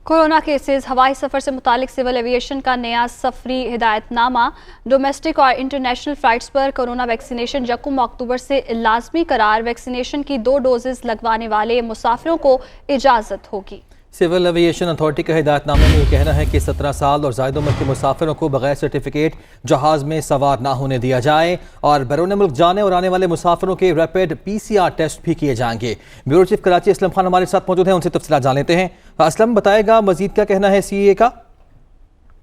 Corona cases हवाई सफ़र से मुतालिक सिविल एविएशन का नया सफरी हिदायतनामा। डोमेस्टिक और इंटरनेशनल फ़्लाइट्स पर कोरोना वैक्सीनेशन यकम अक्टूबर से लाजमी करार। वैक्सीनेशन की 2 डोजेज़ लगवाने वाले मुसाफिरों को इजाज़त होगी। सिविल एविएशन अथॉरिटी का हिदायतनामे में ये कहना है कि 17 साल और ज़ायद उम्र के मुसाफिरों को बगैर सर्टिफिकेट जहाज़ में सवार ना होने दिया जाए और बैरून मुल्क जाने और आने वाले मुसाफिरों के रैपिड PCR टेस्ट भी किए जाएंगे। ब्यूरो चीफ कराची असलम खान हमारे साथ मौजूद हैं, उनसे तफसीलात जान लेते हैं। असलम, बताएगा मजीद क्या कहना है CAA का?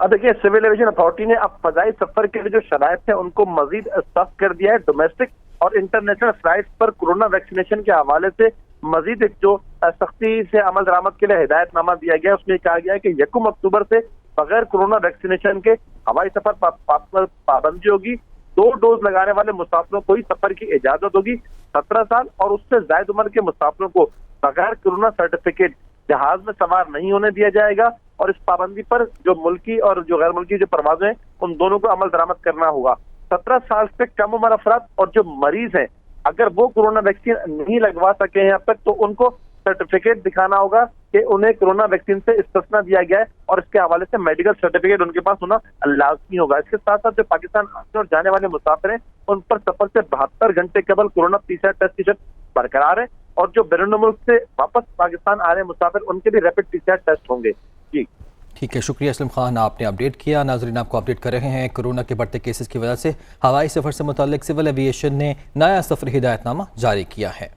देखिए, सिविल एविएशन अथॉरिटी ने अब फजाई सफर के लिए जो शराइत है उनको मजीद सख्त कर दिया है। डोमेस्टिक और इंटरनेशनल फ्लाइट पर कोरोना वैक्सीनेशन के हवाले से मजीद एक जो सख्ती से अमल दरामद के लिए हिदायतनामा दिया गया है, उसमें कहा गया है कि यकम अक्टूबर से बगैर कोरोना वैक्सीनेशन के हवाई सफर पर पाबंदी होगी। 2 डोज लगाने वाले मुसाफिरों को ही सफर की इजाजत होगी। 17 साल और उससे ज्यादा उम्र के मुसाफिरों को बगैर कोरोना सर्टिफिकेट जहाज में सवार नहीं होने दिया जाएगा और इस पाबंदी पर जो मुल्की और जो गैर मुल्की जो परवाजें हैं उन दोनों को अमल दरामद करना होगा। 17 साल से कम उम्र अफराद और जो मरीज हैं, अगर वो कोरोना वैक्सीन नहीं लगवा सके हैं अब तक, तो उनको सर्टिफिकेट दिखाना होगा कि उन्हें कोरोना वैक्सीन से इस्तिस्ना दिया गया है और इसके हवाले से मेडिकल सर्टिफिकेट उनके पास होना लाजमी होगा। इसके साथ साथ जो पाकिस्तान आने और जाने वाले मुसाफिर हैं उन पर सफर से 72 घंटे केवल कोरोना PCR टेस्ट की शर्त बरकरार है और जो बैरून मुल्क से वापस पाकिस्तान आ रहे मुसाफिर उनके भी रैपिड PCR टेस्ट होंगे। जी ठीक है, शुक्रिया असलम खान, आपने अपडेट किया। नाज़रीन, आपको अपडेट कर रहे हैं। कोरोना के बढ़ते केसेस की वजह से हवाई सफ़र से मुताल्लिक सिविल एविएशन ने नया सफरी हिदायतनामा जारी किया है।